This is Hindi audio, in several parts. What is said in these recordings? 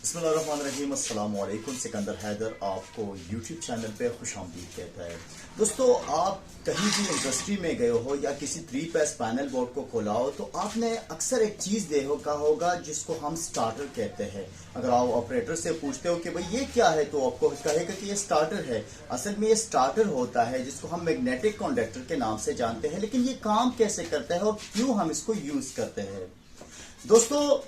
बिस्मिल्लाहिर्रहमानिर्रहीम। अस्सलाम वालेकुम। सिकंदर हैदर आपको यूट्यूब चैनल पे खुश आमदीद कहता है। दोस्तों, आप कहीं भी इंडस्ट्री में गए हो या किसी 3 फेस पैनल बोर्ड को खोला हो तो आपने अक्सर एक चीज़ देखा होगा जिसको हम स्टार्टर कहते हैं। अगर आप ऑपरेटर से पूछते हो कि भाई ये क्या है तो आपको कहेगा कि ये स्टार्टर है। असल में ये स्टार्टर होता है जिसको हम मैग्नेटिक कंडक्टर के नाम से जानते हैं। लेकिन ये काम कैसे करता है और क्यों हम इसको यूज़ करते हैं? दोस्तों,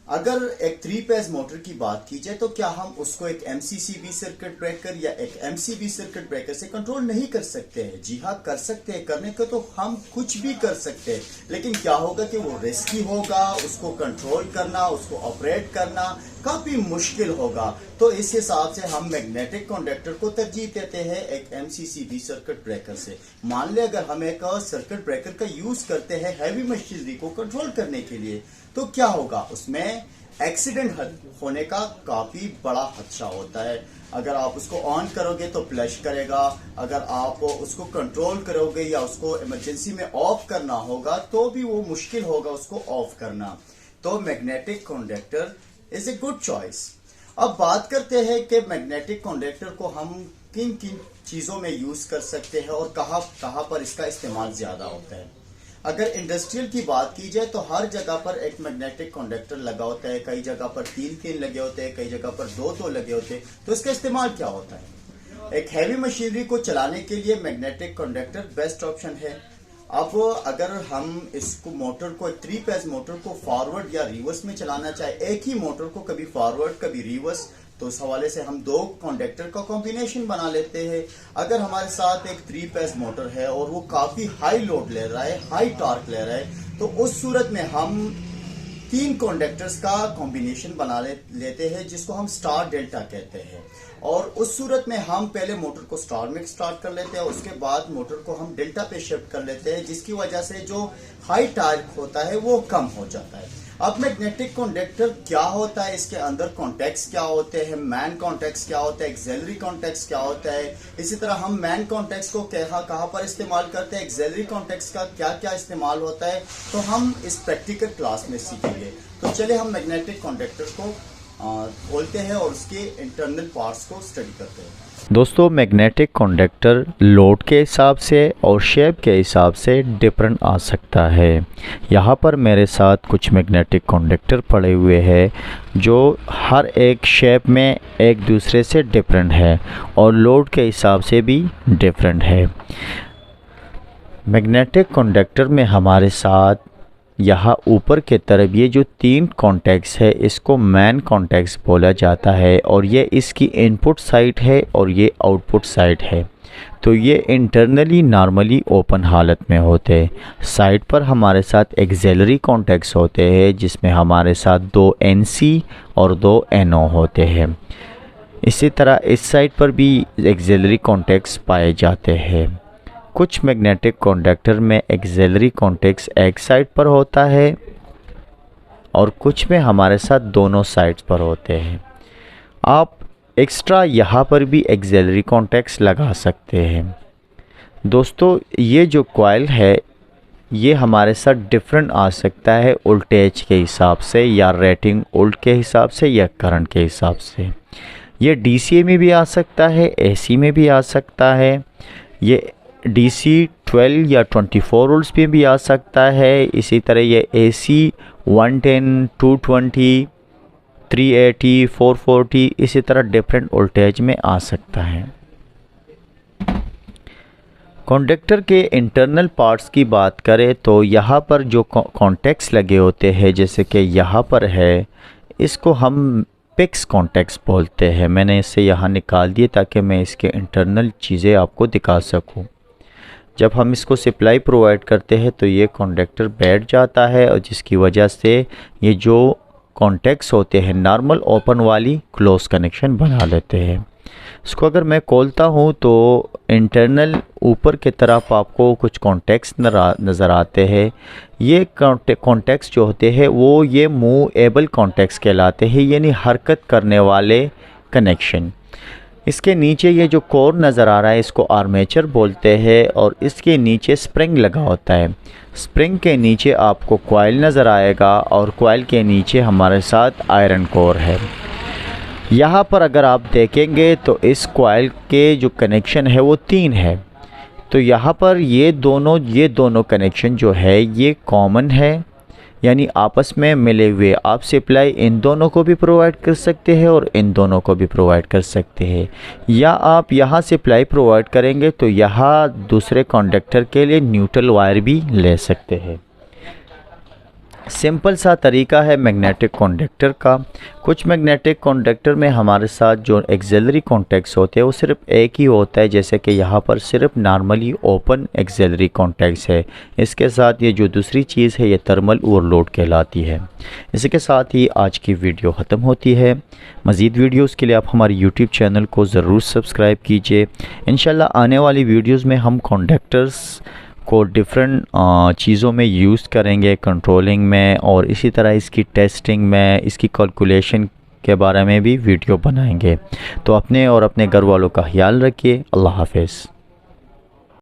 अगर एक 3 फेस मोटर की बात की जाए तो क्या हम उसको एक MCCB सर्किट ब्रेकर या एक MCB सर्किट ब्रेकर से कंट्रोल नहीं कर सकते हैं? जी हाँ, कर सकते हैं। करने को तो हम कुछ भी कर सकते हैं, लेकिन क्या होगा कि वो रिस्की होगा। उसको कंट्रोल करना, उसको ऑपरेट करना काफी मुश्किल होगा। तो इस हिसाब से हम मैग्नेटिक कंडक्टर को तरजीह देते हैं एक MCCB सर्किट ब्रेकर से। मान ले अगर हम एक सर्किट ब्रेकर का यूज करते हैं हैवी मशीनरी को कंट्रोल करने के लिए, तो क्या होगा? उसमें एक्सीडेंट होने का काफी बड़ा खदशा होता है। अगर आप उसको ऑन करोगे तो फ्लश करेगा, अगर आप उसको कंट्रोल करोगे या उसको इमरजेंसी में ऑफ करना होगा तो भी वो मुश्किल होगा उसको ऑफ करना। तो magnetic conductor is a good choice. अब बात करते हैं कि मैग्नेटिक कंडक्टर को हम किन किन चीजों में यूज कर सकते हैं और कहां पर इसका इस्तेमाल ज्यादा होता है। अगर इंडस्ट्रियल की बात की जाए तो हर जगह पर एक मैग्नेटिक कंडक्टर लगा होता है। कई जगह पर 3 लगे होते हैं, कई जगह पर 2 लगे होते हैं। तो इसका इस्तेमाल क्या होता है? एक हैवी मशीनरी को चलाने के लिए मैग्नेटिक कंडक्टर बेस्ट ऑप्शन है। अब अगर हम इसको मोटर को 3 फेस मोटर को फॉरवर्ड या रिवर्स में चलाना चाहे, एक ही मोटर को कभी फॉरवर्ड कभी रिवर्स, तो इस हवाले से हम 2 कंडक्टर का कॉम्बिनेशन बना लेते हैं। अगर हमारे साथ एक 3 फेस मोटर है और वो काफी हाई लोड ले रहा है, हाई टॉर्क ले रहा है, तो उस सूरत में हम 3 कंडक्टर्स का कॉम्बिनेशन बना लेते हैं जिसको हम स्टार डेल्टा कहते हैं। और उस सूरत में हम पहले मोटर को स्टार में स्टार्ट कर लेते हैं, उसके बाद मोटर को हम डेल्टा पे शिफ्ट कर लेते हैं, जिसकी वजह से जो हाई टॉर्क होता है वो कम हो जाता है। अब मैग्नेटिक कंडक्टर क्या होता है, इसके अंदर कॉन्टेक्ट्स क्या होते हैं, मैन कॉन्टेक्ट्स क्या होता है, एक्सिलरी कॉन्टेक्ट्स क्या होता है। इसी तरह हम मैन कॉन्टेक्ट्स को कहाँ पर इस्तेमाल करते हैं, एक्सिलरी कॉन्टेक्ट्स का क्या क्या इस्तेमाल होता है, तो हम इस प्रैक्टिकल क्लास में सीखेंगे। तो चलिए हम मैग्नेटिक कंडक्टर को खोलते हैं और उसके इंटरनल पार्ट्स को स्टडी करते हैं। दोस्तों, मैग्नेटिक कंडक्टर लोड के हिसाब से और शेप के हिसाब से डिफरेंट आ सकता है। यहाँ पर मेरे साथ कुछ मैग्नेटिक कंडक्टर पड़े हुए हैं जो हर एक शेप में एक दूसरे से डिफरेंट है और लोड के हिसाब से भी डिफरेंट है। मैग्नेटिक कंडक्टर में हमारे साथ यहाँ ऊपर के तरफ ये जो 3 कॉन्टेक्ट्स है इसको मैन कॉन्टेक्ट्स बोला जाता है और ये इसकी इनपुट साइड है और ये आउटपुट साइड है। तो ये इंटरनली नॉर्मली ओपन हालत में होते हैं। साइड पर हमारे साथ एक्सिलरी कॉन्टेक्ट्स होते हैं जिसमें हमारे साथ 2 NC और 2 NO होते हैं। इसी तरह इस साइड पर भी एक्सिलरी कॉन्टेक्ट्स पाए जाते हैं। कुछ मैग्नेटिक कंडक्टर में एक्सिलरी कॉन्टेक्ट्स एक साइड पर होता है और कुछ में हमारे साथ दोनों साइड्स पर होते हैं। आप एक्स्ट्रा यहाँ पर भी एक्सिलरी कॉन्टेक्ट्स लगा सकते हैं। दोस्तों, ये जो कॉइल है ये हमारे साथ डिफरेंट आ सकता है वोल्टेज के हिसाब से या रेटिंग वोल्ट के हिसाब से या करंट के हिसाब से। ये DC में भी आ सकता है, AC में भी आ सकता है। ये DC 12 या 24 वोल्ट्स पे भी आ सकता है। इसी तरह ये AC 110, 220, 380, 440 इसी तरह डिफरेंट वोल्टेज में आ सकता है। कंडक्टर के इंटरनल पार्ट्स की बात करें तो यहाँ पर जो कॉन्टेक्ट्स लगे होते हैं जैसे कि यहाँ पर है, इसको हम पिक्स कॉन्टेक्ट्स बोलते हैं। मैंने इसे यहाँ निकाल दिए ताकि मैं इसके इंटरनल चीज़ें आपको दिखा सकूँ। जब हम इसको सप्लाई प्रोवाइड करते हैं तो ये कंडक्टर बैठ जाता है और जिसकी वजह से ये जो कॉन्टेक्ट्स होते हैं नॉर्मल ओपन वाली क्लोज कनेक्शन बना लेते हैं। इसको अगर मैं खोलता हूँ तो इंटरनल ऊपर की तरफ आपको कुछ कॉन्टेक्ट्स नज़र आते हैं। ये कॉन्टेक्ट्स जो होते हैं वो ये मूवेबल कॉन्टेक्ट्स कहलाते हैं, यानी हरकत करने वाले कनेक्शन। इसके नीचे ये जो कोर नज़र आ रहा है इसको आर्मेचर बोलते हैं और इसके नीचे स्प्रिंग लगा होता है। स्प्रिंग के नीचे आपको कॉइल नज़र आएगा और कॉइल के नीचे हमारे साथ आयरन कोर है। यहाँ पर अगर आप देखेंगे तो इस कॉइल के जो कनेक्शन है वो 3 है। तो यहाँ पर ये दोनों कनेक्शन जो है ये कॉमन है, यानी आपस में मिले हुए। आप सप्लाई इन दोनों को भी प्रोवाइड कर सकते हैं और इन दोनों को भी प्रोवाइड कर सकते हैं, या आप यहाँ सप्लाई प्रोवाइड करेंगे तो यहाँ दूसरे कंडक्टर के लिए न्यूट्रल वायर भी ले सकते हैं। सिंपल सा तरीका है मैग्नेटिक कॉन्डक्टर का। कुछ मैग्नेटिक कॉन्डक्टर में हमारे साथ जो एक्सिलरी कॉन्टैक्ट्स होते हैं वो सिर्फ एक ही होता है, जैसे कि यहाँ पर सिर्फ नॉर्मली ओपन एक्सिलरी कॉन्टैक्ट्स है। इसके साथ ये जो दूसरी चीज़ है ये थर्मल ओवरलोड कहलाती है। इसी के साथ ही आज की वीडियो ख़त्म होती है। मज़ीद वीडियोज़ के लिए आप हमारे यूट्यूब चैनल को ज़रूर सब्सक्राइब कीजिए। इंशाल्लाह आने वाली वीडियोज़ में हम कॉन्डक्टर्स को डिफरेंट चीज़ों में यूज़ करेंगे, कंट्रोलिंग में, और इसी तरह इसकी टेस्टिंग में, इसकी कैलकुलेशन के बारे में भी वीडियो बनाएंगे। तो अपने और अपने घर वालों का ख्याल रखिए। अल्लाह हाफ़िज़।